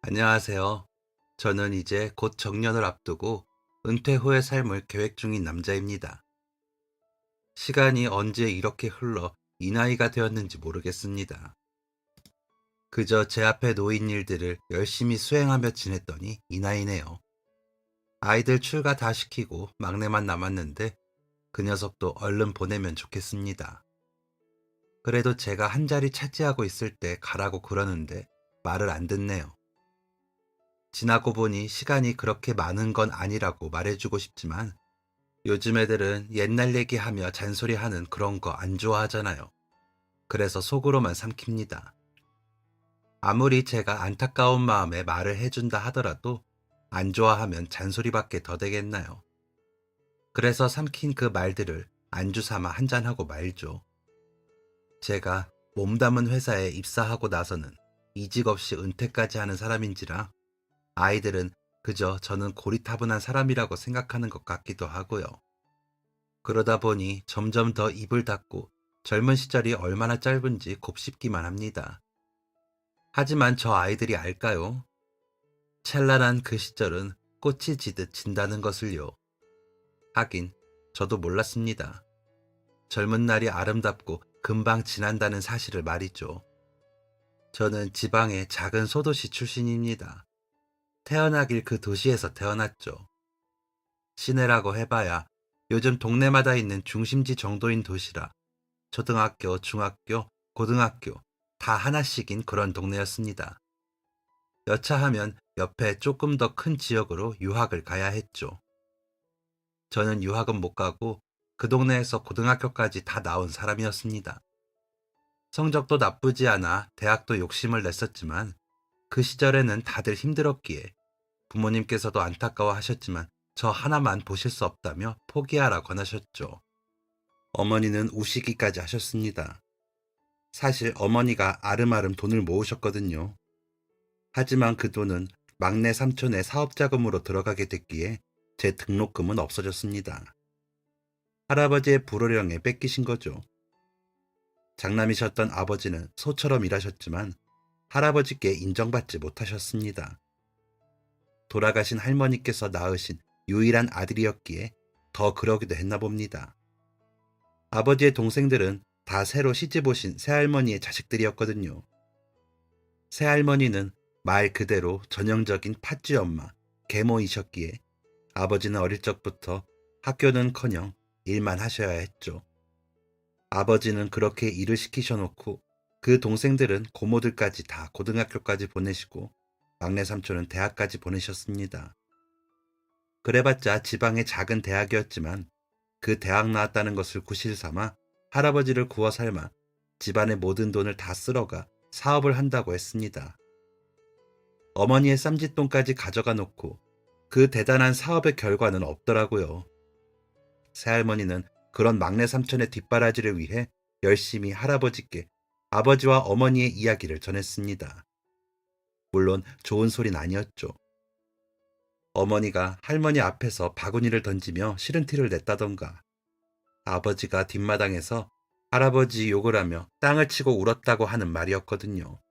안녕하세요. 저는 이제 곧 정년을 앞두고 은퇴 후의 삶을 계획 중인 남자입니다. 시간이 언제 이렇게 흘러 이 나이가 되었는지 모르겠습니다. 그저 제 앞에 놓인 일들을 열심히 수행하며 지냈더니 이 나이네요. 아이들 출가 다 시키고 막내만 남았는데 그 녀석도 얼른 보내면 좋겠습니다. 그래도 제가 한 자리 차지하고 있을 때 가라고 그러는데 말을 안 듣네요. 지나고 보니 시간이 그렇게 많은 건 아니라고 말해주고 싶지만 요즘 애들은 옛날 얘기하며 잔소리하는 그런 거 안 좋아하잖아요. 그래서 속으로만 삼킵니다. 아무리 제가 안타까운 마음에 말을 해준다 하더라도 안 좋아하면 잔소리밖에 더 되겠나요? 그래서 삼킨 그 말들을 안주 삼아 한잔하고 말죠. 제가 몸담은 회사에 입사하고 나서는 이직 없이 은퇴까지 하는 사람인지라 아이들은 그저 저는 고리타분한 사람이라고 생각하는 것 같기도 하고요. 그러다 보니 점점 더 입을 닫고 젊은 시절이 얼마나 짧은지 곱씹기만 합니다. 하지만 저 아이들이 알까요? 찰나란 그 시절은 꽃이 지듯 진다는 것을요. 하긴 저도 몰랐습니다. 젊은 날이 아름답고 금방 지난다는 사실을 말이죠. 저는 지방의 작은 소도시 출신입니다. 태어나길 그 도시에서 태어났죠. 시내라고 해봐야 요즘 동네마다 있는 중심지 정도인 도시라 초등학교, 중학교, 고등학교 다 하나씩인 그런 동네였습니다. 여차하면 옆에 조금 더 큰 지역으로 유학을 가야 했죠. 저는 유학은 못 가고 그 동네에서 고등학교까지 다 나온 사람이었습니다. 성적도 나쁘지 않아 대학도 욕심을 냈었지만 그 시절에는 다들 힘들었기에 부모님께서도 안타까워하셨지만 저 하나만 보실 수 없다며 포기하라 권하셨죠. 어머니는 우시기까지 하셨습니다. 사실 어머니가 아름아름 돈을 모으셨거든요. 하지만 그 돈은 막내 삼촌의 사업자금으로 들어가게 됐기에 제 등록금은 없어졌습니다. 할아버지의 불호령에 뺏기신 거죠. 장남이셨던 아버지는 소처럼 일하셨지만 할아버지께 인정받지 못하셨습니다. 돌아가신 할머니께서 낳으신 유일한 아들이었기에 더 그러기도 했나 봅니다. 아버지의 동생들은 다 새로 시집 오신 새할머니의 자식들이었거든요. 새할머니는 말 그대로 전형적인 팥쥐 엄마, 계모이셨기에 아버지는 어릴 적부터 학교는커녕 일만 하셔야 했죠. 아버지는 그렇게 일을 시키셔놓고 그 동생들은 고모들까지 다 고등학교까지 보내시고 막내 삼촌은 대학까지 보내셨습니다. 그래봤자 지방의 작은 대학이었지만 그 대학 나왔다는 것을 구실 삼아 할아버지를 구워 삶아 집안의 모든 돈을 다 쓸어가 사업을 한다고 했습니다. 어머니의 쌈짓돈까지 가져가 놓고 그 대단한 사업의 결과는 없더라고요. 새할머니는 그런 막내 삼촌의 뒷바라지를 위해 열심히 할아버지께 아버지와 어머니의 이야기를 전했습니다. 물론 좋은 소린 아니었죠. 어머니가 할머니 앞에서 바구니를 던지며 싫은 티를 냈다던가 아버지가 뒷마당에서 할아버지 욕을 하며 땅을 치고 울었다고 하는 말이었거든요.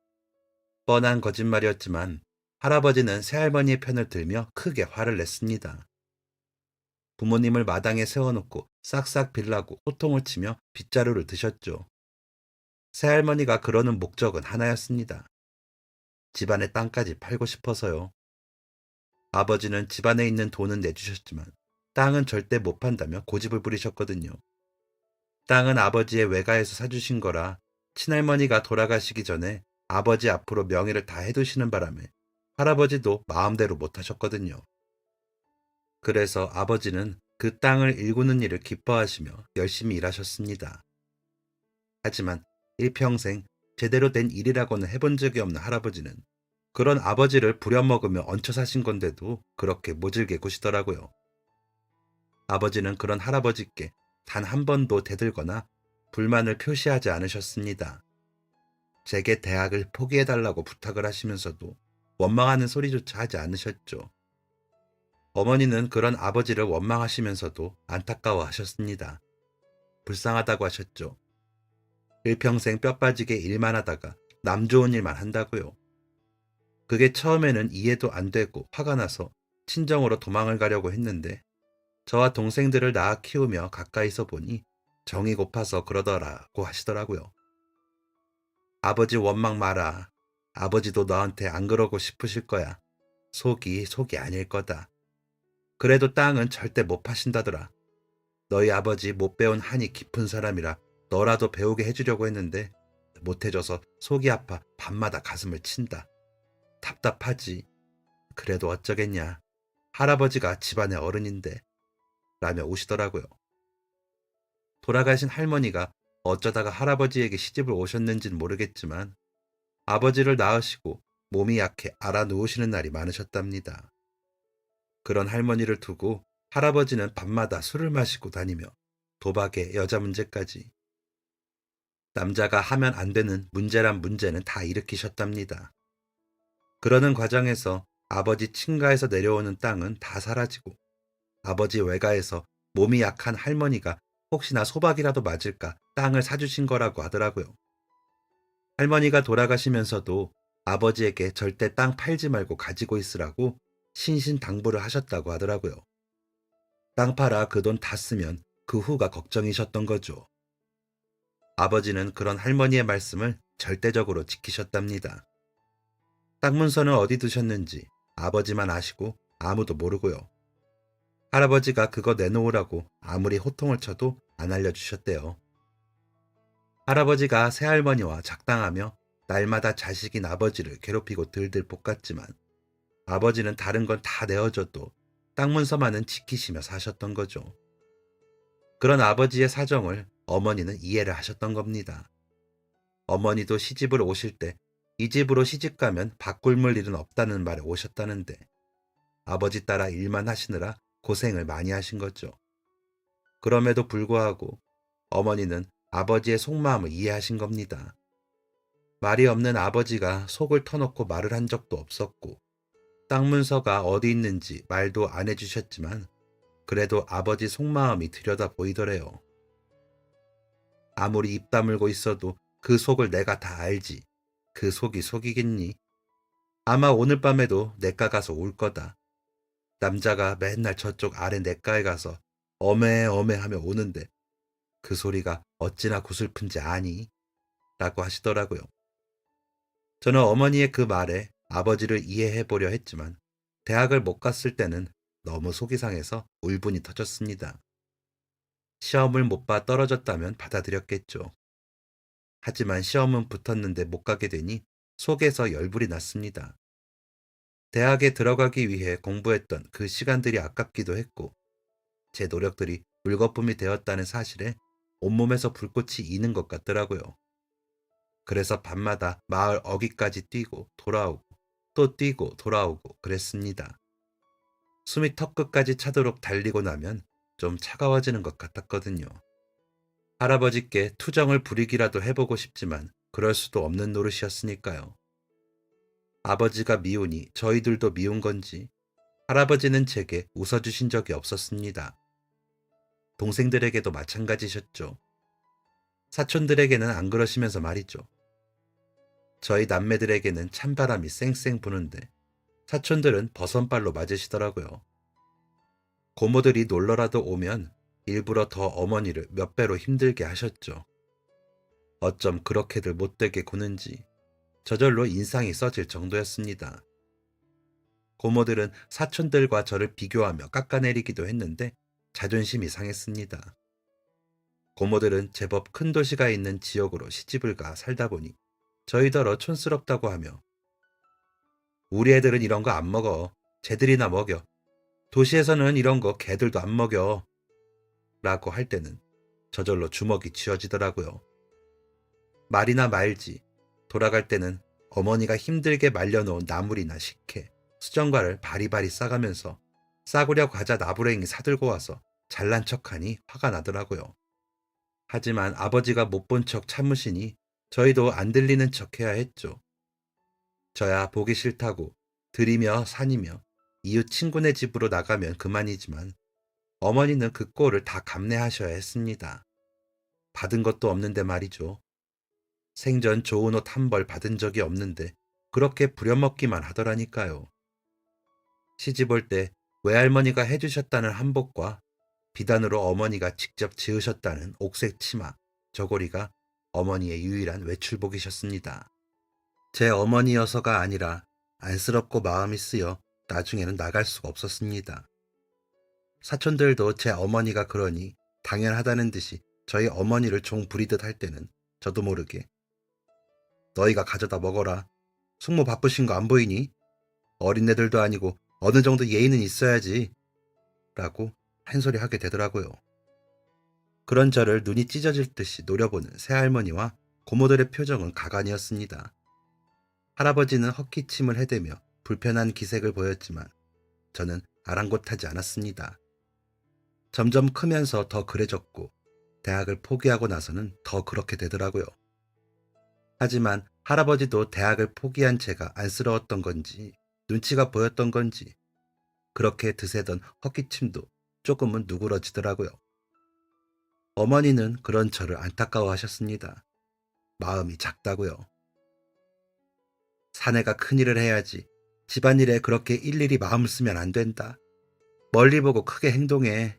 뻔한 거짓말이었지만 할아버지는 새할머니의 편을 들며 크게 화를 냈습니다. 부모님을 마당에 세워놓고 싹싹 빌라고 호통을 치며 빗자루를 드셨죠. 새할머니가 그러는 목적은 하나였습니다. 집안의 땅까지 팔고 싶어서요. 아버지는 집안에 있는 돈은 내주셨지만 땅은 절대 못 판다며 고집을 부리셨거든요. 땅은 아버지의 외가에서 사주신 거라 친할머니가 돌아가시기 전에 아버지 앞으로 명의를 다 해두시는 바람에 할아버지도 마음대로 못 하셨거든요. 그래서 아버지는 그 땅을 일구는 일을 기뻐하시며 열심히 일하셨습니다. 하지만 일평생 제대로 된 일이라고는 해본 적이 없는 할아버지는 그런 아버지를 부려먹으며 얹혀 사신 건데도 그렇게 모질게 구시더라고요. 아버지는 그런 할아버지께 단 한 번도 대들거나 불만을 표시하지 않으셨습니다. 제게 대학을 포기해달라고 부탁을 하시면서도 원망하는 소리조차 하지 않으셨죠. 어머니는 그런 아버지를 원망하시면서도 안타까워하셨습니다. 불쌍하다고 하셨죠. 일평생 뼈 빠지게 일만 하다가 남 좋은 일만 한다고요. 그게 처음에는 이해도 안 되고 화가 나서 친정으로 도망을 가려고 했는데 저와 동생들을 낳아 키우며 가까이서 보니 정이 고파서 그러더라고 하시더라고요. 아버지 원망 마라. 아버지도 너한테 안 그러고 싶으실 거야. 속이 아닐 거다. 그래도 땅은 절대 못 파신다더라. 너희 아버지 못 배운 한이 깊은 사람이라 너라도 배우게 해주려고 했는데 못 해줘서 속이 아파 밤마다 가슴을 친다. 답답하지. 그래도 어쩌겠냐. 할아버지가 집안의 어른인데 라며 우시더라고요. 돌아가신 할머니가 어쩌다가 할아버지에게 시집을 오셨는지는 모르겠지만 아버지를 낳으시고 몸이 약해 알아 누우시는 날이 많으셨답니다. 그런 할머니를 두고 할아버지는 밤마다 술을 마시고 다니며 도박에 여자 문제까지 남자가 하면 안 되는 문제란 문제는 다 일으키셨답니다. 그러는 과정에서 아버지 친가에서 내려오는 땅은 다 사라지고 아버지 외가에서 몸이 약한 할머니가 혹시나 소박이라도 맞을까 땅을 사주신 거라고 하더라고요. 할머니가 돌아가시면서도 아버지에게 절대 땅 팔지 말고 가지고 있으라고 신신당부를 하셨다고 하더라고요. 땅 팔아 그 돈 다 쓰면 그 후가 걱정이셨던 거죠. 아버지는 그런 할머니의 말씀을 절대적으로 지키셨답니다. 땅 문서는 어디 두셨는지 아버지만 아시고 아무도 모르고요. 할아버지가 그거 내놓으라고 아무리 호통을 쳐도 안 알려주셨대요. 할아버지가 새할머니와 작당하며 날마다 자식인 아버지를 괴롭히고 들들 볶았지만 아버지는 다른 건 다 내어줘도 땅 문서만은 지키시며 사셨던 거죠. 그런 아버지의 사정을 어머니는 이해를 하셨던 겁니다. 어머니도 시집을 오실 때 이 집으로 시집 가면 밥 굶을 일은 없다는 말에 오셨다는데 아버지 따라 일만 하시느라 고생을 많이 하신 거죠. 그럼에도 불구하고 어머니는 아버지의 속마음을 이해하신 겁니다. 말이 없는 아버지가 속을 터놓고 말을 한 적도 없었고 땅 문서가 어디 있는지 말도 안 해주셨지만 그래도 아버지 속마음이 들여다 보이더래요. 아무리 입 다물고 있어도 그 속을 내가 다 알지. 그 속이 속이겠니? 아마 오늘 밤에도 내가 가서 울 거다. 남자가 맨날 저쪽 아래 냇가에 가서 어메어메 하며 오는데 그 소리가 어찌나 구슬픈지 아니? 라고 하시더라고요. 저는 어머니의 그 말에 아버지를 이해해 보려 했지만 대학을 못 갔을 때는 너무 속이 상해서 울분이 터졌습니다. 시험을 못 봐 떨어졌다면 받아들였겠죠. 하지만 시험은 붙었는데 못 가게 되니 속에서 열불이 났습니다. 대학에 들어가기 위해 공부했던 그 시간들이 아깝기도 했고 제 노력들이 물거품이 되었다는 사실에 온몸에서 불꽃이 이는 것 같더라고요. 그래서 밤마다 마을 어귀까지 뛰고 돌아오고 또 뛰고 돌아오고 그랬습니다. 숨이 턱끝까지 차도록 달리고 나면 좀 차가워지는 것 같았거든요. 할아버지께 투정을 부리기라도 해보고 싶지만 그럴 수도 없는 노릇이었으니까요. 아버지가 미우니 저희들도 미운 건지 할아버지는 제게 웃어주신 적이 없었습니다. 동생들에게도 마찬가지셨죠. 사촌들에게는 안 그러시면서 말이죠. 저희 남매들에게는 찬바람이 쌩쌩 부는데 사촌들은 버선발로 맞으시더라고요. 고모들이 놀러라도 오면 일부러 더 어머니를 몇 배로 힘들게 하셨죠. 어쩜 그렇게들 못되게 구는지 저절로 인상이 써질 정도였습니다. 고모들은 사촌들과 저를 비교하며 깎아내리기도 했는데 자존심이 상했습니다. 고모들은 제법 큰 도시가 있는 지역으로 시집을 가 살다 보니 저희더러 촌스럽다고 하며 우리 애들은 이런 거 안 먹어. 쟤들이나 먹여. 도시에서는 이런 거 개들도 안 먹여. 라고 할 때는 저절로 주먹이 쥐어지더라고요. 말이나 말지. 돌아갈 때는 어머니가 힘들게 말려놓은 나물이나 식혜, 수정과를 바리바리 싸가면서 싸구려 과자 나부랭이 사들고 와서 잘난 척하니 화가 나더라고요. 하지만 아버지가 못 본 척 참으시니 저희도 안 들리는 척 해야 했죠. 저야 보기 싫다고 들이며 산이며 이웃 친구네 집으로 나가면 그만이지만 어머니는 그 꼴을 다 감내하셔야 했습니다. 받은 것도 없는데 말이죠. 생전 좋은 옷 한 벌 받은 적이 없는데 그렇게 부려먹기만 하더라니까요. 시집 올 때 외할머니가 해주셨다는 한복과 비단으로 어머니가 직접 지으셨다는 옥색 치마, 저고리가 어머니의 유일한 외출복이셨습니다. 제 어머니여서가 아니라 안쓰럽고 마음이 쓰여 나중에는 나갈 수가 없었습니다. 사촌들도 제 어머니가 그러니 당연하다는 듯이 저희 어머니를 종 부리듯 할 때는 저도 모르게 너희가 가져다 먹어라. 숙모 바쁘신 거 안 보이니? 어린애들도 아니고 어느 정도 예의는 있어야지. 라고 한 소리 하게 되더라고요. 그런 저를 눈이 찢어질 듯이 노려보는 새할머니와 고모들의 표정은 가관이었습니다. 할아버지는 헛기침을 해대며 불편한 기색을 보였지만 저는 아랑곳하지 않았습니다. 점점 크면서 더 그래졌고 대학을 포기하고 나서는 더 그렇게 되더라고요. 하지만 할아버지도 대학을 포기한 제가 안쓰러웠던 건지 눈치가 보였던 건지 그렇게 드세던 헛기침도 조금은 누그러지더라고요. 어머니는 그런 저를 안타까워하셨습니다. 마음이 작다고요. 사내가 큰일을 해야지. 집안일에 그렇게 일일이 마음을 쓰면 안 된다. 멀리 보고 크게 행동해.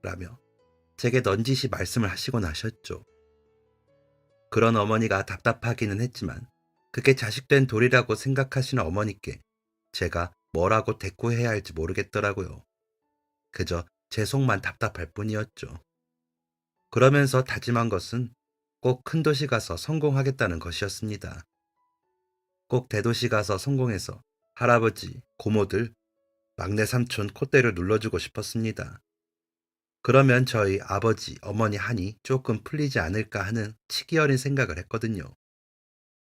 라며 제게 넌지시 말씀을 하시곤 하셨죠. 그런 어머니가 답답하기는 했지만 그게 자식된 도리라고 생각하시는 어머니께 제가 뭐라고 대꾸해야 할지 모르겠더라고요. 그저 제 속만 답답할 뿐이었죠. 그러면서 다짐한 것은 꼭 큰 도시 가서 성공하겠다는 것이었습니다. 꼭 대도시 가서 성공해서 할아버지, 고모들, 막내 삼촌 콧대를 눌러주고 싶었습니다. 그러면 저희 아버지, 어머니 한이 조금 풀리지 않을까 하는 치기 어린 생각을 했거든요.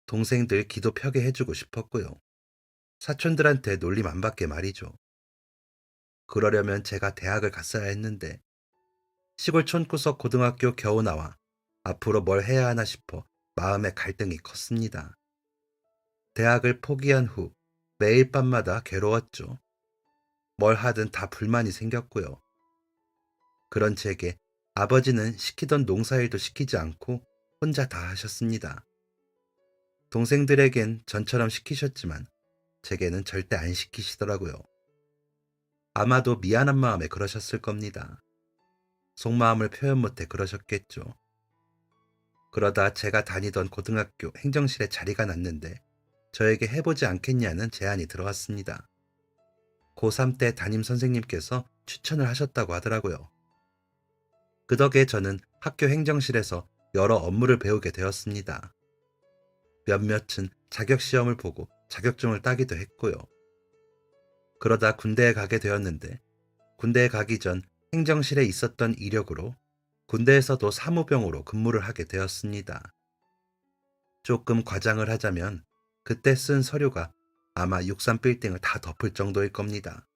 동생들 기도 펴게 해주고 싶었고요. 사촌들한테 놀림 안 받게 말이죠. 그러려면 제가 대학을 갔어야 했는데 시골 촌구석 고등학교 겨우 나와 앞으로 뭘 해야 하나 싶어 마음의 갈등이 컸습니다. 대학을 포기한 후 매일 밤마다 괴로웠죠. 뭘 하든 다 불만이 생겼고요. 그런 제게 아버지는 시키던 농사일도 시키지 않고 혼자 다 하셨습니다. 동생들에겐 전처럼 시키셨지만 제게는 절대 안 시키시더라고요. 아마도 미안한 마음에 그러셨을 겁니다. 속마음을 표현 못해 그러셨겠죠. 그러다 제가 다니던 고등학교 행정실에 자리가 났는데 저에게 해보지 않겠냐는 제안이 들어왔습니다. 고3 때 담임 선생님께서 추천을 하셨다고 하더라고요. 그 덕에 저는 학교 행정실에서 여러 업무를 배우게 되었습니다. 몇몇은 자격시험을 보고 자격증을 따기도 했고요. 그러다 군대에 가게 되었는데 군대에 가기 전 행정실에 있었던 이력으로 군대에서도 사무병으로 근무를 하게 되었습니다. 조금 과장을 하자면 그때 쓴 서류가 아마 63빌딩을 다 덮을 정도일 겁니다.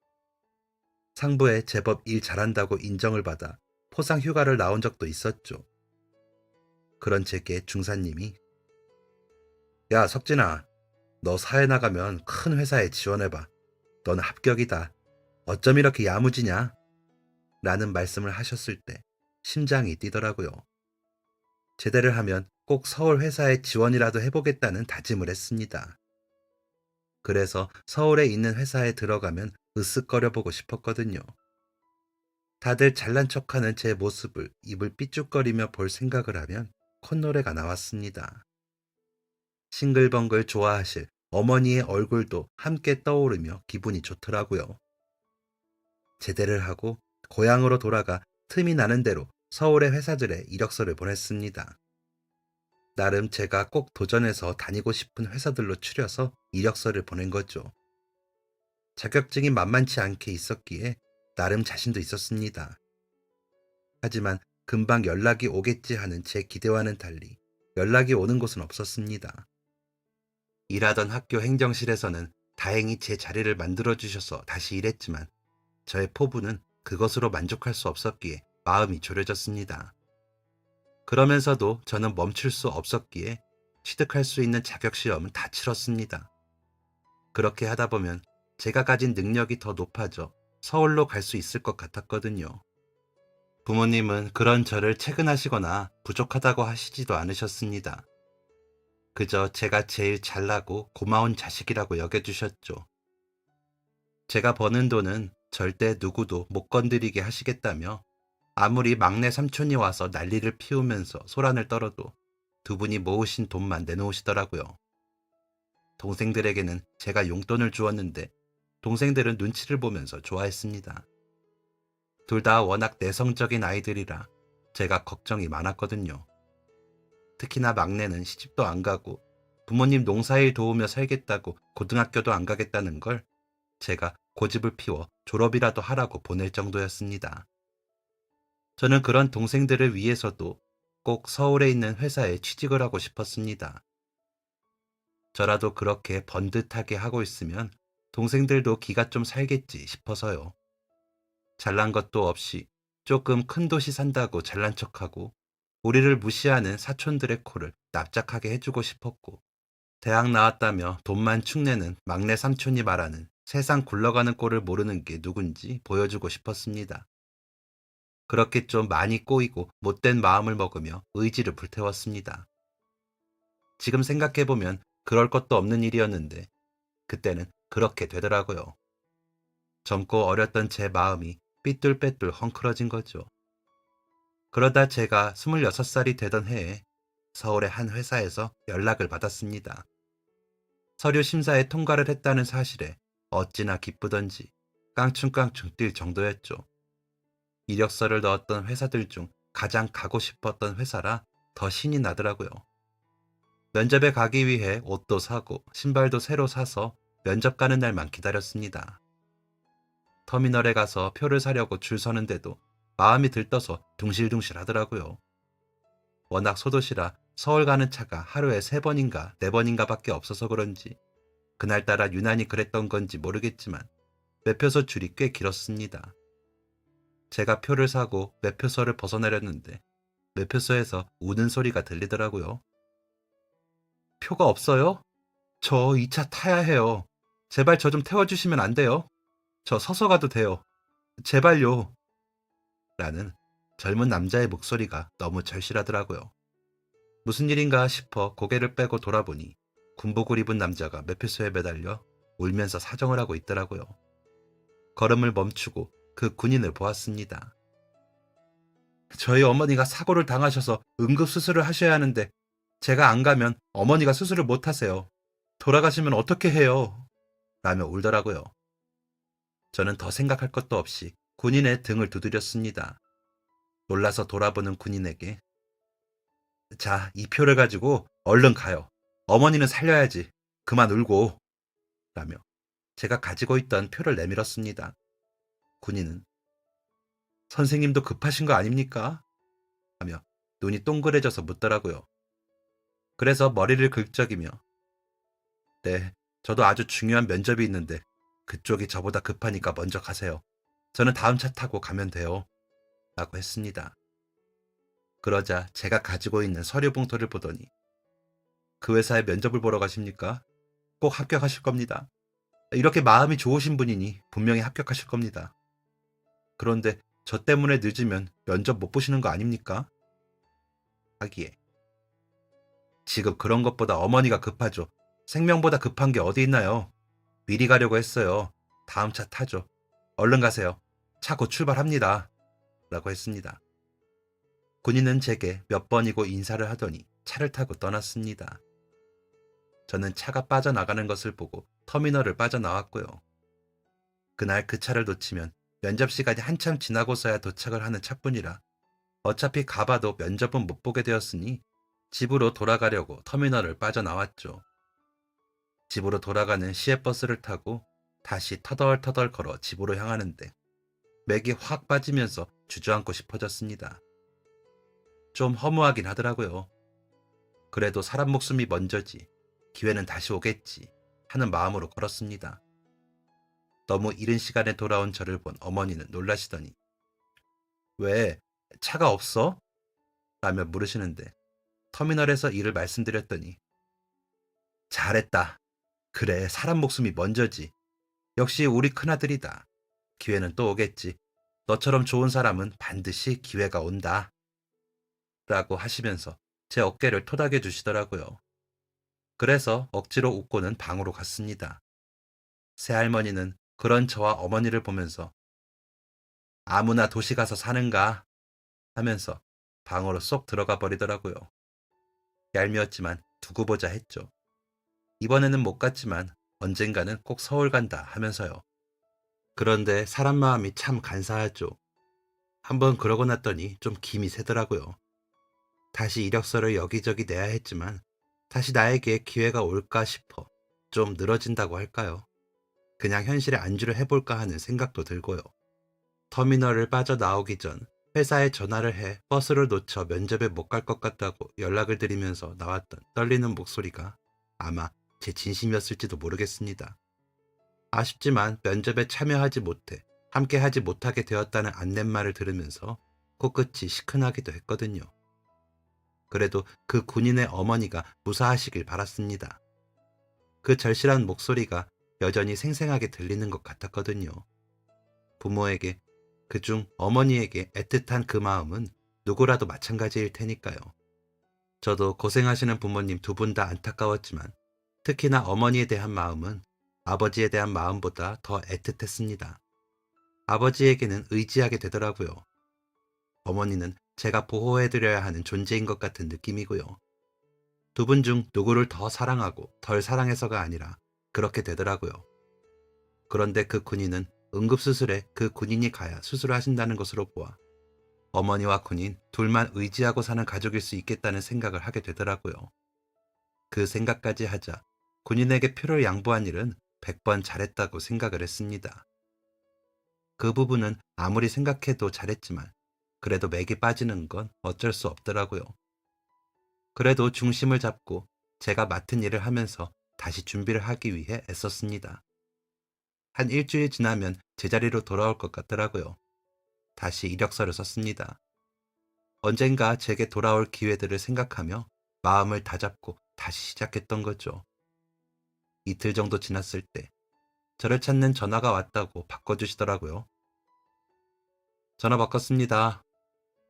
상부에 제법 일 잘한다고 인정을 받아 포상 휴가를 나온 적도 있었죠. 그런 제게 중사님이 야 석진아, 너 사회 나가면 큰 회사에 지원해봐. 너는 합격이다. 어쩜 이렇게 야무지냐? 라는 말씀을 하셨을 때 심장이 뛰더라고요. 제대를 하면 꼭 서울 회사에 지원이라도 해보겠다는 다짐을 했습니다. 그래서 서울에 있는 회사에 들어가면 으쓱거려 보고 싶었거든요. 다들 잘난 척하는 제 모습을 입을 삐죽거리며 볼 생각을 하면 콧노래가 나왔습니다. 싱글벙글 좋아하실 어머니의 얼굴도 함께 떠오르며 기분이 좋더라고요. 제대를 하고 고향으로 돌아가 틈이 나는 대로 서울의 회사들에 이력서를 보냈습니다. 나름 제가 꼭 도전해서 다니고 싶은 회사들로 추려서 이력서를 보낸 거죠. 자격증이 만만치 않게 있었기에 나름 자신도 있었습니다. 하지만 금방 연락이 오겠지 하는 제 기대와는 달리 연락이 오는 곳은 없었습니다. 일하던 학교 행정실에서는 다행히 제 자리를 만들어주셔서 다시 일했지만 저의 포부는 그것으로 만족할 수 없었기에 마음이 졸여졌습니다. 그러면서도 저는 멈출 수 없었기에 취득할 수 있는 자격시험은 다 치렀습니다. 그렇게 하다 보면 제가 가진 능력이 더 높아져 서울로 갈 수 있을 것 같았거든요. 부모님은 그런 저를 체근하시거나 부족하다고 하시지도 않으셨습니다. 그저 제가 제일 잘나고 고마운 자식이라고 여겨주셨죠. 제가 버는 돈은 절대 누구도 못 건드리게 하시겠다며 아무리 막내 삼촌이 와서 난리를 피우면서 소란을 떨어도 두 분이 모으신 돈만 내놓으시더라고요. 동생들에게는 제가 용돈을 주었는데 동생들은 눈치를 보면서 좋아했습니다. 둘 다 워낙 내성적인 아이들이라 제가 걱정이 많았거든요. 특히나 막내는 시집도 안 가고 부모님 농사일 도우며 살겠다고 고등학교도 안 가겠다는 걸 제가 고집을 피워 졸업이라도 하라고 보낼 정도였습니다. 저는 그런 동생들을 위해서도 꼭 서울에 있는 회사에 취직을 하고 싶었습니다. 저라도 그렇게 번듯하게 하고 있으면 동생들도 기가 좀 살겠지 싶어서요. 잘난 것도 없이 조금 큰 도시 산다고 잘난 척하고 우리를 무시하는 사촌들의 코를 납작하게 해주고 싶었고, 대학 나왔다며 돈만 축내는 막내 삼촌이 말하는 세상 굴러가는 꼴을 모르는 게 누군지 보여주고 싶었습니다. 그렇게 좀 많이 꼬이고 못된 마음을 먹으며 의지를 불태웠습니다. 지금 생각해보면 그럴 것도 없는 일이었는데 그때는 그렇게 되더라고요. 젊고 어렸던 제 마음이 삐뚤빼뚤 헝클어진 거죠. 그러다 제가 26살이 되던 해에 서울의 한 회사에서 연락을 받았습니다. 서류 심사에 통과를 했다는 사실에 어찌나 기쁘던지 깡충깡충 뛸 정도였죠. 이력서를 넣었던 회사들 중 가장 가고 싶었던 회사라 더 신이 나더라고요. 면접에 가기 위해 옷도 사고 신발도 새로 사서 면접 가는 날만 기다렸습니다. 터미널에 가서 표를 사려고 줄 서는데도 마음이 들떠서 둥실둥실 하더라고요. 워낙 소도시라 서울 가는 차가 하루에 3번인가 4번인가 밖에 없어서 그런지 그날따라 유난히 그랬던 건지 모르겠지만 매표소 줄이 꽤 길었습니다. 제가 표를 사고 매표소를 벗어나렸는데 매표소에서 우는 소리가 들리더라고요. 표가 없어요? 저 이 차 타야 해요. 제발 저 좀 태워주시면 안 돼요? 저 서서 가도 돼요. 제발요. 라는 젊은 남자의 목소리가 너무 절실하더라고요. 무슨 일인가 싶어 고개를 빼고 돌아보니 군복을 입은 남자가 매표소에 매달려 울면서 사정을 하고 있더라고요. 걸음을 멈추고 그 군인을 보았습니다. 저희 어머니가 사고를 당하셔서 응급수술을 하셔야 하는데 제가 안 가면 어머니가 수술을 못 하세요. 돌아가시면 어떻게 해요? 라며 울더라고요. 저는 더 생각할 것도 없이 군인의 등을 두드렸습니다. 놀라서 돌아보는 군인에게 자, 이 표를 가지고 얼른 가요. 어머니는 살려야지. 그만 울고. 라며 제가 가지고 있던 표를 내밀었습니다. 군인은 선생님도 급하신 거 아닙니까? 하며 눈이 동그래져서 묻더라고요. 그래서 머리를 긁적이며 네, 저도 아주 중요한 면접이 있는데 그쪽이 저보다 급하니까 먼저 가세요. 저는 다음 차 타고 가면 돼요. 라고 했습니다. 그러자 제가 가지고 있는 서류 봉투를 보더니 그 회사에 면접을 보러 가십니까? 꼭 합격하실 겁니다. 이렇게 마음이 좋으신 분이니 분명히 합격하실 겁니다. 그런데 저 때문에 늦으면 면접 못 보시는 거 아닙니까? 하기에 지금 그런 것보다 어머니가 급하죠. 생명보다 급한 게 어디 있나요? 미리 가려고 했어요. 다음 차 타죠. 얼른 가세요. 차 곧 출발합니다. 라고 했습니다. 군인은 제게 몇 번이고 인사를 하더니 차를 타고 떠났습니다. 저는 차가 빠져나가는 것을 보고 터미널을 빠져나왔고요. 그날 그 차를 놓치면 면접 시간이 한참 지나고서야 도착을 하는 차뿐이라 어차피 가봐도 면접은 못 보게 되었으니 집으로 돌아가려고 터미널을 빠져나왔죠. 집으로 돌아가는 시외버스를 타고 다시 터덜터덜 걸어 집으로 향하는데 맥이 확 빠지면서 주저앉고 싶어졌습니다. 좀 허무하긴 하더라고요. 그래도 사람 목숨이 먼저지 기회는 다시 오겠지 하는 마음으로 걸었습니다. 너무 이른 시간에 돌아온 저를 본 어머니는 놀라시더니 왜 차가 없어? 라며 물으시는데 터미널에서 이를 말씀드렸더니 잘했다. 그래 사람 목숨이 먼저지. 역시 우리 큰아들이다. 기회는 또 오겠지. 너처럼 좋은 사람은 반드시 기회가 온다. 라고 하시면서 제 어깨를 토닥여 주시더라고요. 그래서 억지로 웃고는 방으로 갔습니다. 새할머니는 그런 저와 어머니를 보면서 아무나 도시 가서 사는가 하면서 방으로 쏙 들어가 버리더라고요. 얄미웠지만 두고 보자 했죠. 이번에는 못 갔지만 언젠가는 꼭 서울 간다 하면서요. 그런데 사람 마음이 참 간사하죠. 한번 그러고 났더니 좀 김이 새더라고요. 다시 이력서를 여기저기 내야 했지만 다시 나에게 기회가 올까 싶어 좀 늘어진다고 할까요? 그냥 현실에 안주를 해볼까 하는 생각도 들고요. 터미널을 빠져나오기 전 회사에 전화를 해 버스를 놓쳐 면접에 못 갈 것 같다고 연락을 드리면서 나왔던 떨리는 목소리가 아마 제 진심이었을지도 모르겠습니다. 아쉽지만 면접에 참여하지 못해 함께하지 못하게 되었다는 안내말을 들으면서 코끝이 시큰하기도 했거든요. 그래도 그 군인의 어머니가 무사하시길 바랐습니다. 그 절실한 목소리가 여전히 생생하게 들리는 것 같았거든요. 부모에게, 그중 어머니에게 애틋한 그 마음은 누구라도 마찬가지일 테니까요. 저도 고생하시는 부모님 두 분 다 안타까웠지만 특히나 어머니에 대한 마음은 아버지에 대한 마음보다 더 애틋했습니다. 아버지에게는 의지하게 되더라고요. 어머니는 제가 보호해드려야 하는 존재인 것 같은 느낌이고요. 두 분 중 누구를 더 사랑하고 덜 사랑해서가 아니라 그렇게 되더라고요. 그런데 그 군인은 응급수술에 그 군인이 가야 수술을 하신다는 것으로 보아 어머니와 군인 둘만 의지하고 사는 가족일 수 있겠다는 생각을 하게 되더라고요. 그 생각까지 하자 군인에게 표를 양보한 일은 100번 잘했다고 생각을 했습니다. 그 부분은 아무리 생각해도 잘했지만 그래도 맥이 빠지는 건 어쩔 수 없더라고요. 그래도 중심을 잡고 제가 맡은 일을 하면서 다시 준비를 하기 위해 애썼습니다. 한 일주일 지나면 제자리로 돌아올 것 같더라고요. 다시 이력서를 썼습니다. 언젠가 제게 돌아올 기회들을 생각하며 마음을 다잡고 다시 시작했던 거죠. 이틀 정도 지났을 때 저를 찾는 전화가 왔다고 바꿔주시더라고요. 전화 바꿨습니다.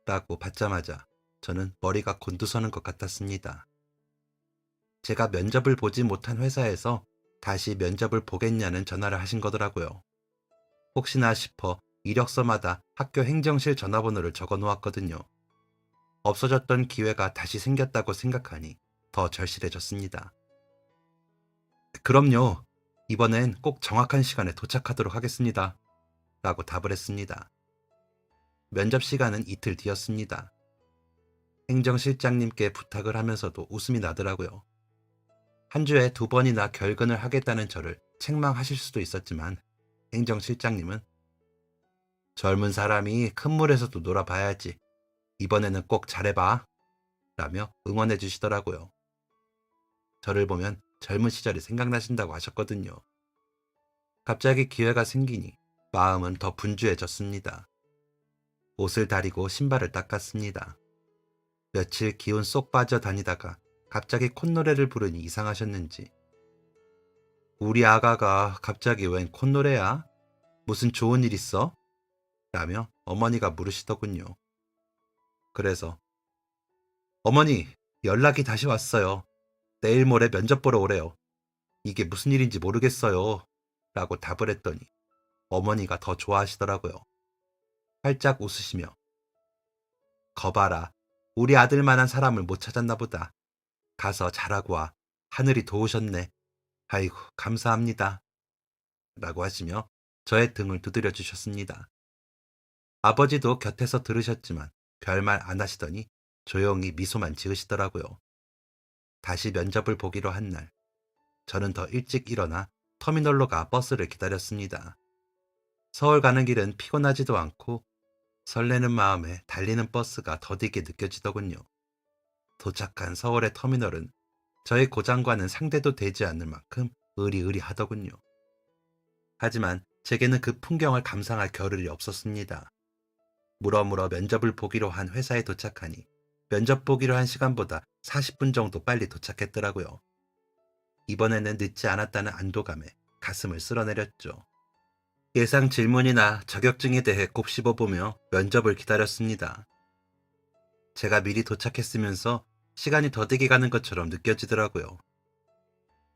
라고 받자마자 저는 머리가 곤두서는 것 같았습니다. 제가 면접을 보지 못한 회사에서 다시 면접을 보겠냐는 전화를 하신 거더라고요. 혹시나 싶어 이력서마다 학교 행정실 전화번호를 적어 놓았거든요. 없어졌던 기회가 다시 생겼다고 생각하니 더 절실해졌습니다. 그럼요. 이번엔 꼭 정확한 시간에 도착하도록 하겠습니다. 라고 답을 했습니다. 면접 시간은 이틀 뒤였습니다. 행정실장님께 부탁을 하면서도 웃음이 나더라고요. 한 주에 2번이나 결근을 하겠다는 저를 책망하실 수도 있었지만 행정실장님은 젊은 사람이 큰 물에서도 놀아봐야지. 이번에는 꼭 잘해봐. 라며 응원해 주시더라고요. 저를 보면 젊은 시절이 생각나신다고 하셨거든요. 갑자기 기회가 생기니 마음은 더 분주해졌습니다. 옷을 다리고 신발을 닦았습니다. 며칠 기운 쏙 빠져 다니다가 갑자기 콧노래를 부르니 이상하셨는지 우리 아가가 갑자기 웬 콧노래야? 무슨 좋은 일 있어? 라며 어머니가 물으시더군요. 그래서 어머니 연락이 다시 왔어요. 내일 모레 면접 보러 오래요. 이게 무슨 일인지 모르겠어요. 라고 답을 했더니 어머니가 더 좋아하시더라고요. 활짝 웃으시며 거봐라. 우리 아들만한 사람을 못 찾았나 보다. 가서 잘하고 와. 하늘이 도우셨네. 아이고 감사합니다. 라고 하시며 저의 등을 두드려 주셨습니다. 아버지도 곁에서 들으셨지만 별말 안 하시더니 조용히 미소만 지으시더라고요. 다시 면접을 보기로 한 날, 저는 더 일찍 일어나 터미널로 가 버스를 기다렸습니다. 서울 가는 길은 피곤하지도 않고 설레는 마음에 달리는 버스가 더디게 느껴지더군요. 도착한 서울의 터미널은 저의 고장과는 상대도 되지 않을 만큼 으리으리하더군요. 하지만 제게는 그 풍경을 감상할 겨를이 없었습니다. 물어물어 면접을 보기로 한 회사에 도착하니 면접 보기로 한 시간보다 40분 정도 빨리 도착했더라고요. 이번에는 늦지 않았다는 안도감에 가슴을 쓸어내렸죠. 예상 질문이나 자격증에 대해 곱씹어보며 면접을 기다렸습니다. 제가 미리 도착했으면서 시간이 더디게 가는 것처럼 느껴지더라고요.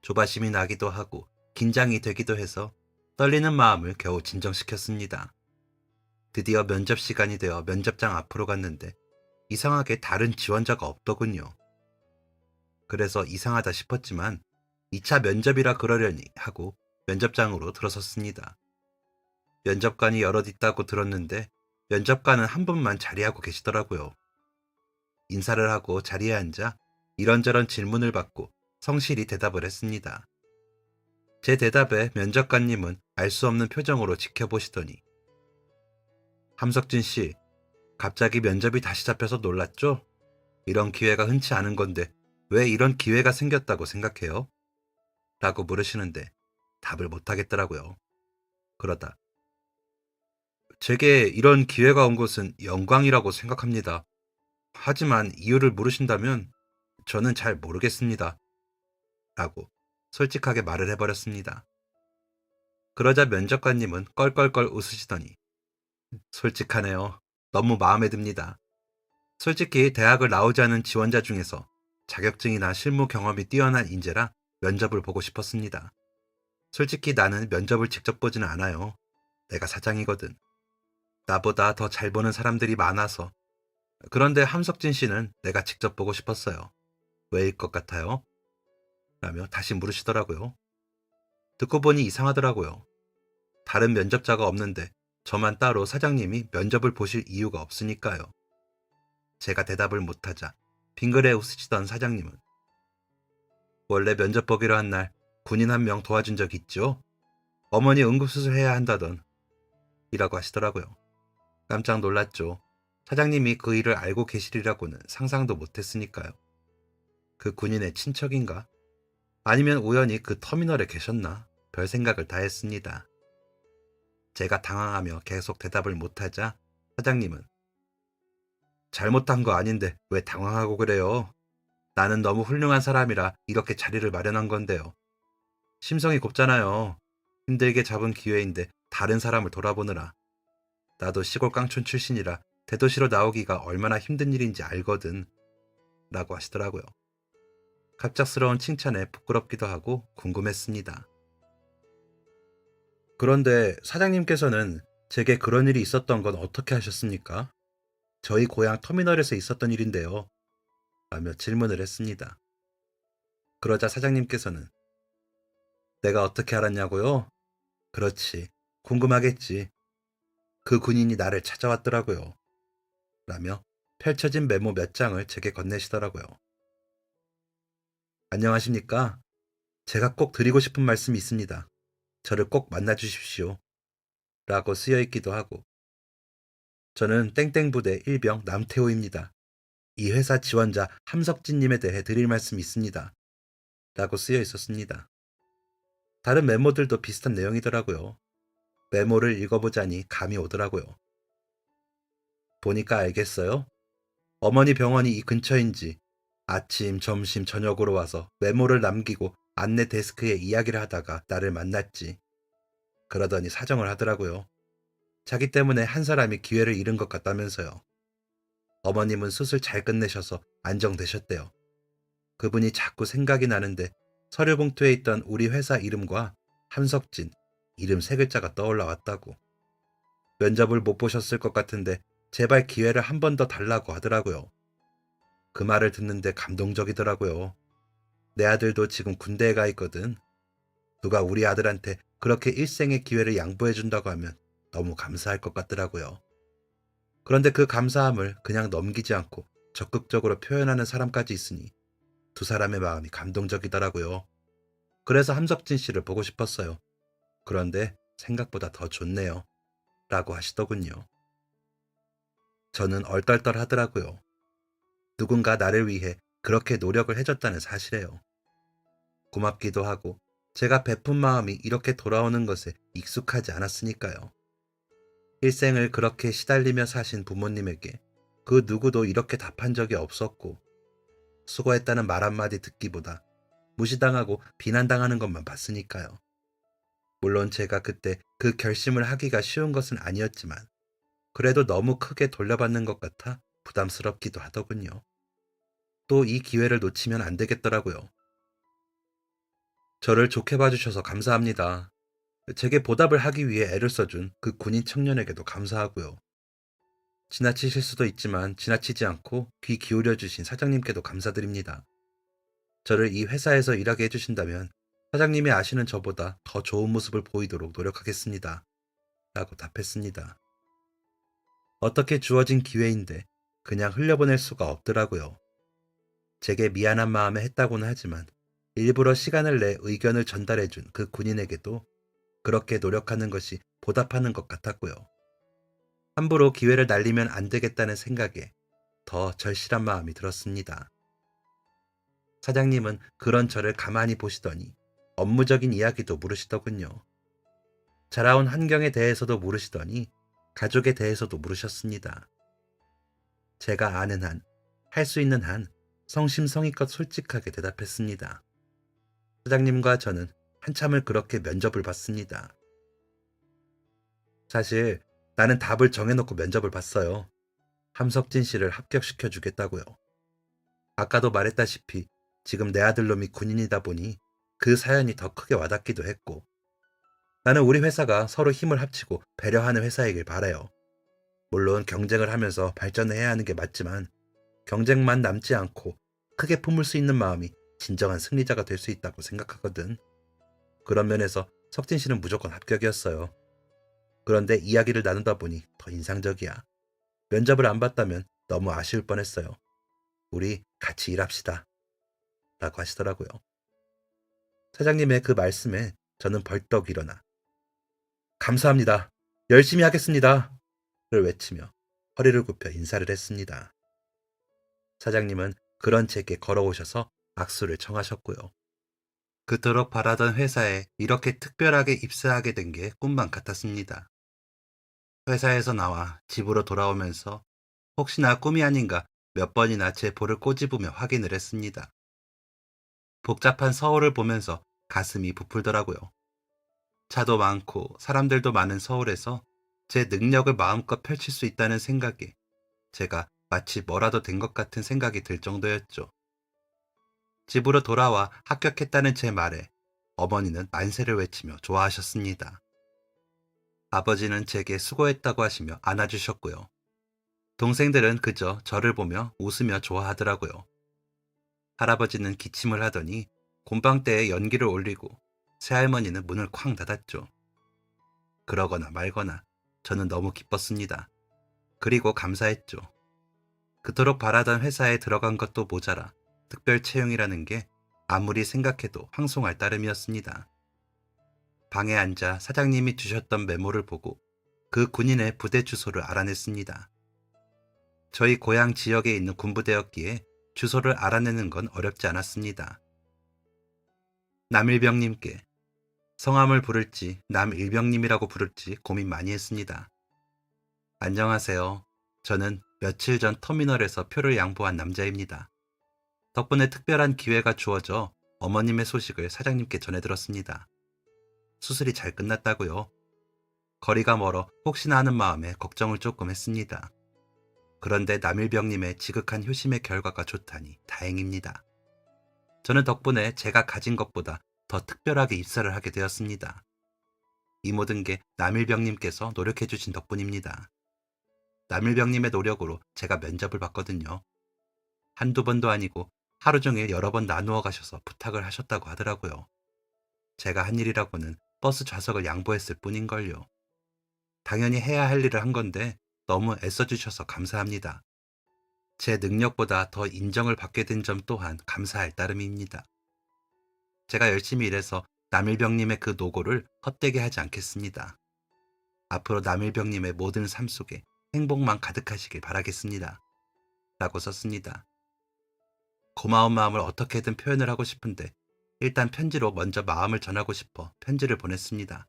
조바심이 나기도 하고 긴장이 되기도 해서 떨리는 마음을 겨우 진정시켰습니다. 드디어 면접 시간이 되어 면접장 앞으로 갔는데 이상하게 다른 지원자가 없더군요. 그래서 이상하다 싶었지만 2차 면접이라 그러려니 하고 면접장으로 들어섰습니다. 면접관이 여럿 있다고 들었는데 면접관은 한 분만 자리하고 계시더라고요. 인사를 하고 자리에 앉아 이런저런 질문을 받고 성실히 대답을 했습니다. 제 대답에 면접관님은 알 수 없는 표정으로 지켜보시더니 함석진 씨, 갑자기 면접이 다시 잡혀서 놀랐죠? 이런 기회가 흔치 않은 건데 왜 이런 기회가 생겼다고 생각해요? 라고 물으시는데 답을 못하겠더라고요. 그러다 제게 이런 기회가 온 것은 영광이라고 생각합니다. 하지만 이유를 물으신다면 저는 잘 모르겠습니다. 라고 솔직하게 말을 해버렸습니다. 그러자 면접관님은 껄껄껄 웃으시더니 솔직하네요. 너무 마음에 듭니다. 솔직히 대학을 나오지 않은 지원자 중에서 자격증이나 실무 경험이 뛰어난 인재라 면접을 보고 싶었습니다. 솔직히 나는 면접을 직접 보지는 않아요. 내가 사장이거든. 나보다 더 잘 보는 사람들이 많아서. 그런데 함석진 씨는 내가 직접 보고 싶었어요. 왜일 것 같아요? 라며 다시 물으시더라고요. 듣고 보니 이상하더라고요. 다른 면접자가 없는데 저만 따로 사장님이 면접을 보실 이유가 없으니까요. 제가 대답을 못하자 빙그레 웃으시던 사장님은 원래 면접 보기로 한 날 군인 한 명 도와준 적 있죠? 어머니 응급수술 해야 한다던 이라고 하시더라고요. 깜짝 놀랐죠. 사장님이 그 일을 알고 계시리라고는 상상도 못했으니까요. 그 군인의 친척인가? 아니면 우연히 그 터미널에 계셨나? 별 생각을 다 했습니다. 제가 당황하며 계속 대답을 못하자 사장님은 잘못한 거 아닌데 왜 당황하고 그래요? 나는 너무 훌륭한 사람이라 이렇게 자리를 마련한 건데요. 심성이 곱잖아요. 힘들게 잡은 기회인데 다른 사람을 돌아보느라. 나도 시골 깡촌 출신이라 대도시로 나오기가 얼마나 힘든 일인지 알거든. 라고 하시더라고요. 갑작스러운 칭찬에 부끄럽기도 하고 궁금했습니다. 그런데 사장님께서는 제게 그런 일이 있었던 건 어떻게 하셨습니까? 저희 고향 터미널에서 있었던 일인데요. 라며 질문을 했습니다. 그러자 사장님께서는 내가 어떻게 알았냐고요? 그렇지. 궁금하겠지. 그 군인이 나를 찾아왔더라고요. 라며 펼쳐진 메모 몇 장을 제게 건네시더라고요. 안녕하십니까? 제가 꼭 드리고 싶은 말씀이 있습니다. 저를 꼭 만나 주십시오. 라고 쓰여 있기도 하고 저는 땡땡부대 일병 남태호입니다. 이 회사 지원자 함석진님에 대해 드릴 말씀이 있습니다. 라고 쓰여 있었습니다. 다른 메모들도 비슷한 내용이더라고요. 메모를 읽어보자니 감이 오더라고요. 보니까 알겠어요? 어머니 병원이 이 근처인지 아침, 점심, 저녁으로 와서 메모를 남기고 안내 데스크에 이야기를 하다가 나를 만났지. 그러더니 사정을 하더라고요. 자기 때문에 한 사람이 기회를 잃은 것 같다면서요. 어머님은 수술 잘 끝내셔서 안정되셨대요. 그분이 자꾸 생각이 나는데 서류 봉투에 있던 우리 회사 이름과 함석진 이름 세 글자가 떠올라 왔다고. 면접을 못 보셨을 것 같은데 제발 기회를 한 번 더 달라고 하더라고요. 그 말을 듣는데 감동적이더라고요. 내 아들도 지금 군대에 가 있거든. 누가 우리 아들한테 그렇게 일생의 기회를 양보해 준다고 하면 너무 감사할 것 같더라고요. 그런데 그 감사함을 그냥 넘기지 않고 적극적으로 표현하는 사람까지 있으니 두 사람의 마음이 감동적이더라고요. 그래서 함석진 씨를 보고 싶었어요. 그런데 생각보다 더 좋네요. 라고 하시더군요. 저는 얼떨떨하더라고요. 누군가 나를 위해 그렇게 노력을 해줬다는 사실에요. 고맙기도 하고 제가 베푼 마음이 이렇게 돌아오는 것에 익숙하지 않았으니까요. 일생을 그렇게 시달리며 사신 부모님에게 그 누구도 이렇게 답한 적이 없었고 수고했다는 말 한마디 듣기보다 무시당하고 비난당하는 것만 봤으니까요. 물론 제가 그때 그 결심을 하기가 쉬운 것은 아니었지만 그래도 너무 크게 돌려받는 것 같아 부담스럽기도 하더군요. 또 이 기회를 놓치면 안 되겠더라고요. 저를 좋게 봐주셔서 감사합니다. 제게 보답을 하기 위해 애를 써준 그 군인 청년에게도 감사하고요. 지나치실 수도 있지만 지나치지 않고 귀 기울여 주신 사장님께도 감사드립니다. 저를 이 회사에서 일하게 해주신다면 사장님이 아시는 저보다 더 좋은 모습을 보이도록 노력하겠습니다. 라고 답했습니다. 어떻게 주어진 기회인데 그냥 흘려보낼 수가 없더라고요. 제게 미안한 마음에 했다고는 하지만 일부러 시간을 내 의견을 전달해준 그 군인에게도 그렇게 노력하는 것이 보답하는 것 같았고요. 함부로 기회를 날리면 안 되겠다는 생각에 더 절실한 마음이 들었습니다. 사장님은 그런 저를 가만히 보시더니 업무적인 이야기도 물으시더군요. 자라온 환경에 대해서도 물으시더니 가족에 대해서도 물으셨습니다. 제가 아는 한, 할 수 있는 한 성심성의껏 솔직하게 대답했습니다. 사장님과 저는 한참을 그렇게 면접을 봤습니다. 사실 나는 답을 정해놓고 면접을 봤어요. 함석진 씨를 합격시켜 주겠다고요. 아까도 말했다시피 지금 내 아들놈이 군인이다 보니 그 사연이 더 크게 와닿기도 했고, 나는 우리 회사가 서로 힘을 합치고 배려하는 회사이길 바라요. 물론 경쟁을 하면서 발전해야 하는 게 맞지만 경쟁만 남지 않고 크게 품을 수 있는 마음이 진정한 승리자가 될 수 있다고 생각하거든. 그런 면에서 석진 씨는 무조건 합격이었어요. 그런데 이야기를 나누다 보니 더 인상적이야. 면접을 안 봤다면 너무 아쉬울 뻔했어요. 우리 같이 일합시다. 라고 하시더라고요. 사장님의 그 말씀에 저는 벌떡 일어나 감사합니다. 열심히 하겠습니다. 를 외치며 허리를 굽혀 인사를 했습니다. 사장님은 그런 제게 걸어오셔서 악수를 청하셨고요. 그토록 바라던 회사에 이렇게 특별하게 입사하게 된 게 꿈만 같았습니다. 회사에서 나와 집으로 돌아오면서 혹시나 꿈이 아닌가 몇 번이나 제 볼을 꼬집으며 확인을 했습니다. 복잡한 서울을 보면서 가슴이 부풀더라고요. 차도 많고 사람들도 많은 서울에서 제 능력을 마음껏 펼칠 수 있다는 생각에 제가 마치 뭐라도 된 것 같은 생각이 들 정도였죠. 집으로 돌아와 합격했다는 제 말에 어머니는 만세를 외치며 좋아하셨습니다. 아버지는 제게 수고했다고 하시며 안아주셨고요. 동생들은 그저 저를 보며 웃으며 좋아하더라고요. 할아버지는 기침을 하더니 곰방대에 연기를 올리고 새할머니는 문을 쾅 닫았죠. 그러거나 말거나 저는 너무 기뻤습니다. 그리고 감사했죠. 그토록 바라던 회사에 들어간 것도 모자라 특별 채용이라는 게 아무리 생각해도 황송할 따름이었습니다. 방에 앉아 사장님이 주셨던 메모를 보고 그 군인의 부대 주소를 알아냈습니다. 저희 고향 지역에 있는 군부대였기에 주소를 알아내는 건 어렵지 않았습니다. 남일병님께 성함을 부를지 남일병님이라고 부를지 고민 많이 했습니다. 안녕하세요. 저는 며칠 전 터미널에서 표를 양보한 남자입니다. 덕분에 특별한 기회가 주어져 어머님의 소식을 사장님께 전해들었습니다. 수술이 잘 끝났다고요. 거리가 멀어 혹시나 하는 마음에 걱정을 조금 했습니다. 그런데 남일병님의 지극한 효심의 결과가 좋다니 다행입니다. 저는 덕분에 제가 가진 것보다 더 특별하게 입사를 하게 되었습니다. 이 모든 게 남일병님께서 노력해 주신 덕분입니다. 남일병님의 노력으로 제가 면접을 봤거든요. 한두 번도 아니고 하루 종일 여러 번 나누어 가셔서 부탁을 하셨다고 하더라고요. 제가 한 일이라고는 버스 좌석을 양보했을 뿐인걸요. 당연히 해야 할 일을 한 건데 너무 애써주셔서 감사합니다. 제 능력보다 더 인정을 받게 된 점 또한 감사할 따름입니다. 제가 열심히 일해서 남일병님의 그 노고를 헛되게 하지 않겠습니다. 앞으로 남일병님의 모든 삶 속에 행복만 가득하시길 바라겠습니다. 라고 썼습니다. 고마운 마음을 어떻게든 표현을 하고 싶은데 일단 편지로 먼저 마음을 전하고 싶어 편지를 보냈습니다.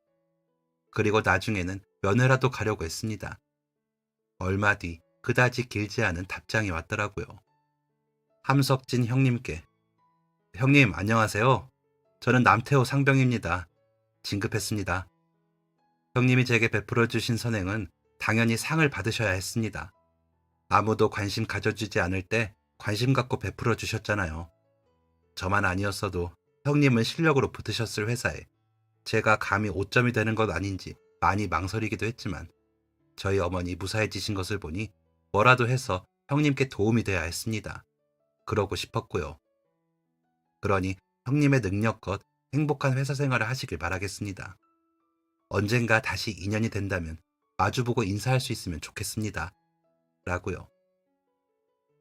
그리고 나중에는 면회라도 가려고 했습니다. 얼마 뒤 그다지 길지 않은 답장이 왔더라고요. 함석진 형님께 형님 안녕하세요. 저는 남태호 상병입니다. 진급했습니다. 형님이 제게 베풀어 주신 선행은 당연히 상을 받으셔야 했습니다. 아무도 관심 가져주지 않을 때 관심 갖고 베풀어 주셨잖아요. 저만 아니었어도 형님은 실력으로 붙으셨을 회사에 제가 감히 오점이 되는 것 아닌지 많이 망설이기도 했지만 저희 어머니 무사해지신 것을 보니 뭐라도 해서 형님께 도움이 돼야 했습니다. 그러고 싶었고요. 그러니 형님의 능력껏 행복한 회사 생활을 하시길 바라겠습니다. 언젠가 다시 인연이 된다면 마주보고 인사할 수 있으면 좋겠습니다. 라고요.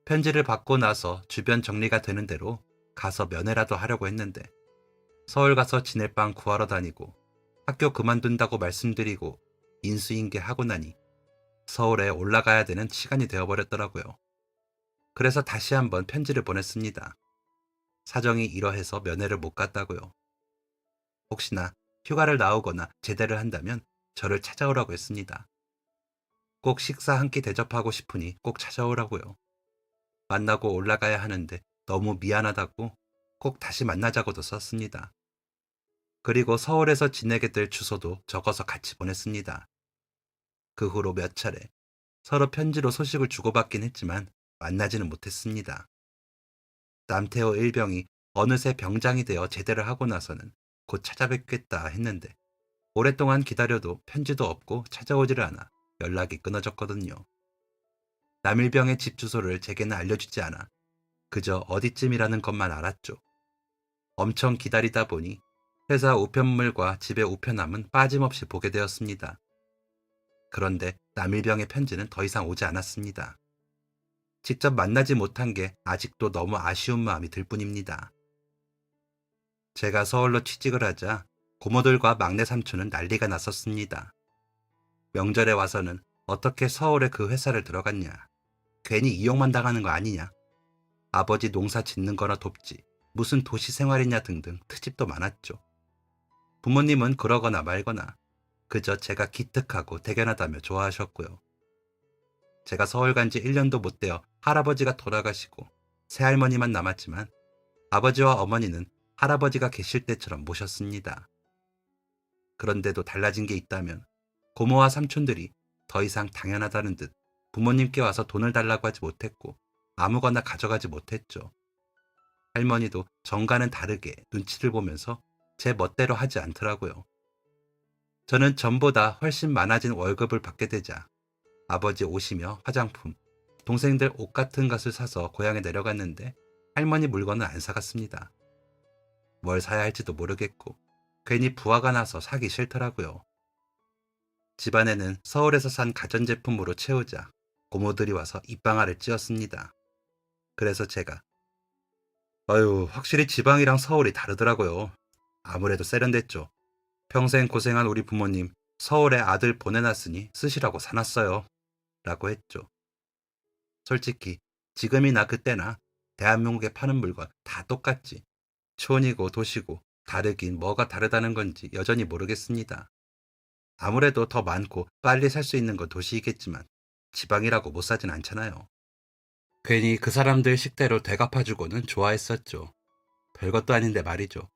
편지를 받고 나서 주변 정리가 되는 대로 가서 면회라도 하려고 했는데 서울 가서 지낼 방 구하러 다니고 학교 그만둔다고 말씀드리고 인수인계하고 나니 서울에 올라가야 되는 시간이 되어버렸더라고요. 그래서 다시 한번 편지를 보냈습니다. 사정이 이러해서 면회를 못 갔다고요. 혹시나 휴가를 나오거나 제대를 한다면 저를 찾아오라고 했습니다. 꼭 식사 한 끼 대접하고 싶으니 꼭 찾아오라고요. 만나고 올라가야 하는데 너무 미안하다고 꼭 다시 만나자고도 썼습니다. 그리고 서울에서 지내게 될 주소도 적어서 같이 보냈습니다. 그 후로 몇 차례 서로 편지로 소식을 주고받긴 했지만 만나지는 못했습니다. 남태호 일병이 어느새 병장이 되어 제대를 하고 나서는 곧 찾아뵙겠다 했는데 오랫동안 기다려도 편지도 없고 찾아오지를 않아 연락이 끊어졌거든요. 남일병의 집 주소를 제게는 알려주지 않아 그저 어디쯤이라는 것만 알았죠. 엄청 기다리다 보니 회사 우편물과 집의 우편함은 빠짐없이 보게 되었습니다. 그런데 남일병의 편지는 더 이상 오지 않았습니다. 직접 만나지 못한 게 아직도 너무 아쉬운 마음이 들 뿐입니다. 제가 서울로 취직을 하자 고모들과 막내 삼촌은 난리가 났었습니다. 명절에 와서는 어떻게 서울에 그 회사를 들어갔냐. 괜히 이용만 당하는 거 아니냐. 아버지 농사 짓는 거나 돕지. 무슨 도시 생활이냐 등등 트집도 많았죠. 부모님은 그러거나 말거나 그저 제가 기특하고 대견하다며 좋아하셨고요. 제가 서울 간 지 1년도 못 되어 할아버지가 돌아가시고 새할머니만 남았지만 아버지와 어머니는 할아버지가 계실 때처럼 모셨습니다. 그런데도 달라진 게 있다면 고모와 삼촌들이 더 이상 당연하다는 듯 부모님께 와서 돈을 달라고 하지 못했고 아무거나 가져가지 못했죠. 할머니도 정과는 다르게 눈치를 보면서 제 멋대로 하지 않더라고요. 저는 전보다 훨씬 많아진 월급을 받게 되자 아버지 옷이며 화장품, 동생들 옷 같은 것을 사서 고향에 내려갔는데 할머니 물건은 안 사갔습니다. 뭘 사야 할지도 모르겠고 괜히 부하가 나서 사기 싫더라고요. 집안에는 서울에서 산 가전제품으로 채우자 고모들이 와서 입방아를 찧었습니다. 그래서 제가 아유, 확실히 지방이랑 서울이 다르더라고요. 아무래도 세련됐죠. 평생 고생한 우리 부모님 서울에 아들 보내놨으니 쓰시라고 사놨어요. 라고 했죠. 솔직히 지금이나 그때나 대한민국에 파는 물건 다 똑같지. 촌이고 도시고 다르긴 뭐가 다르다는 건지 여전히 모르겠습니다. 아무래도 더 많고 빨리 살 수 있는 건 도시이겠지만 지방이라고 못 사진 않잖아요. 괜히 그 사람들 식대로 되갚아주고는 좋아했었죠. 별것도 아닌데 말이죠.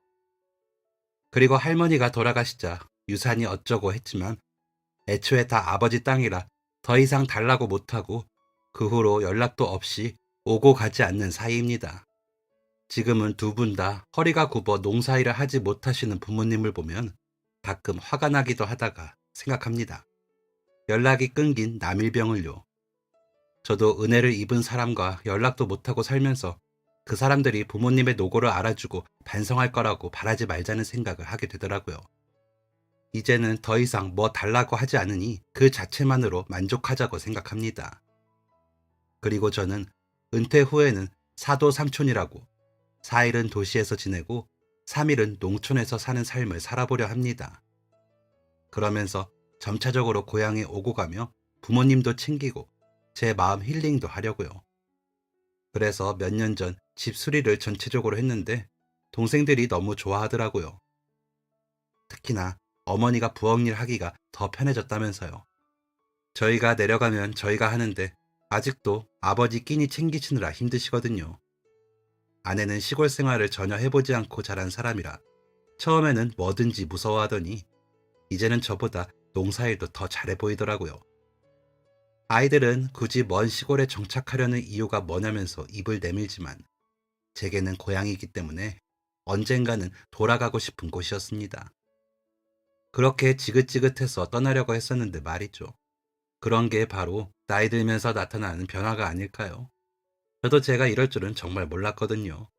그리고 할머니가 돌아가시자 유산이 어쩌고 했지만 애초에 다 아버지 땅이라 더 이상 달라고 못하고 그 후로 연락도 없이 오고 가지 않는 사이입니다. 지금은 두 분 다 허리가 굽어 농사일을 하지 못하시는 부모님을 보면 가끔 화가 나기도 하다가 생각합니다. 연락이 끊긴 남일병을요. 저도 은혜를 입은 사람과 연락도 못하고 살면서 그 사람들이 부모님의 노고를 알아주고 반성할 거라고 바라지 말자는 생각을 하게 되더라고요. 이제는 더 이상 뭐 달라고 하지 않으니 그 자체만으로 만족하자고 생각합니다. 그리고 저는 은퇴 후에는 사도 삼촌이라고 4일은 도시에서 지내고 3일은 농촌에서 사는 삶을 살아보려 합니다. 그러면서 점차적으로 고향에 오고 가며 부모님도 챙기고 제 마음 힐링도 하려고요. 그래서 몇 년 전 집 수리를 전체적으로 했는데 동생들이 너무 좋아하더라고요. 특히나 어머니가 부엌일 하기가 더 편해졌다면서요. 저희가 내려가면 저희가 하는데 아직도 아버지 끼니 챙기시느라 힘드시거든요. 아내는 시골 생활을 전혀 해보지 않고 자란 사람이라 처음에는 뭐든지 무서워하더니 이제는 저보다 농사일도 더 잘해 보이더라고요. 아이들은 굳이 먼 시골에 정착하려는 이유가 뭐냐면서 입을 내밀지만 제게는 고향이기 때문에 언젠가는 돌아가고 싶은 곳이었습니다. 그렇게 지긋지긋해서 떠나려고 했었는데 말이죠. 그런 게 바로 나이 들면서 나타나는 변화가 아닐까요? 저도 제가 이럴 줄은 정말 몰랐거든요.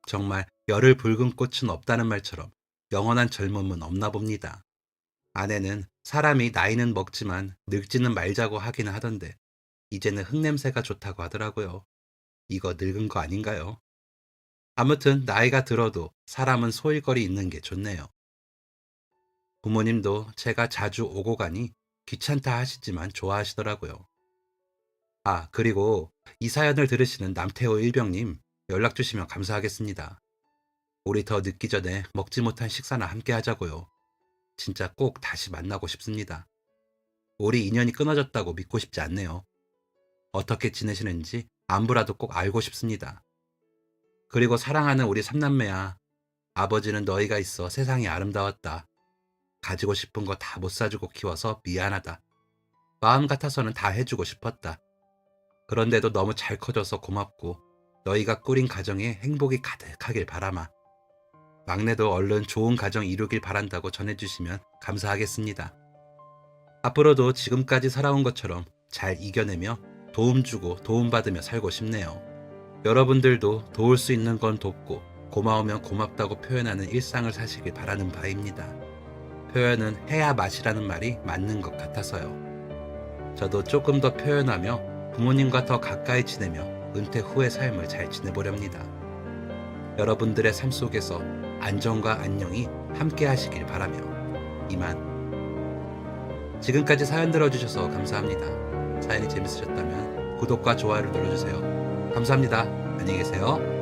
정말 열을 붉은 꽃은 없다는 말처럼 영원한 젊음은 없나 봅니다. 아내는 사람이 나이는 먹지만 늙지는 말자고 하긴 하던데 이제는 흙냄새가 좋다고 하더라고요. 이거 늙은 거 아닌가요? 아무튼 나이가 들어도 사람은 소일거리 있는 게 좋네요. 부모님도 제가 자주 오고 가니 귀찮다 하시지만 좋아하시더라고요. 아, 그리고 이 사연을 들으시는 남태호 일병님 연락 주시면 감사하겠습니다. 우리 더 늦기 전에 먹지 못한 식사나 함께 하자고요. 진짜 꼭 다시 만나고 싶습니다. 우리 인연이 끊어졌다고 믿고 싶지 않네요. 어떻게 지내시는지 안부라도 꼭 알고 싶습니다. 그리고 사랑하는 우리 삼남매야. 아버지는 너희가 있어 세상이 아름다웠다. 가지고 싶은 거 다 못 사주고 키워서 미안하다. 마음 같아서는 다 해주고 싶었다. 그런데도 너무 잘 커져서 고맙고 너희가 꾸린 가정에 행복이 가득하길 바라마. 막내도 얼른 좋은 가정 이루길 바란다고 전해주시면 감사하겠습니다. 앞으로도 지금까지 살아온 것처럼 잘 이겨내며 도움 주고 도움받으며 살고 싶네요. 여러분들도 도울 수 있는 건 돕고 고마우면 고맙다고 표현하는 일상을 사시길 바라는 바입니다. 표현은 해야 맛이라는 말이 맞는 것 같아서요. 저도 조금 더 표현하며 부모님과 더 가까이 지내며 은퇴 후의 삶을 잘 지내보렵니다. 여러분들의 삶 속에서 안정과 안녕이 함께 하시길 바라며 이만. 지금까지 사연 들어주셔서 감사합니다. 사연이 재밌으셨다면 구독과 좋아요를 눌러주세요. 감사합니다. 안녕히 계세요.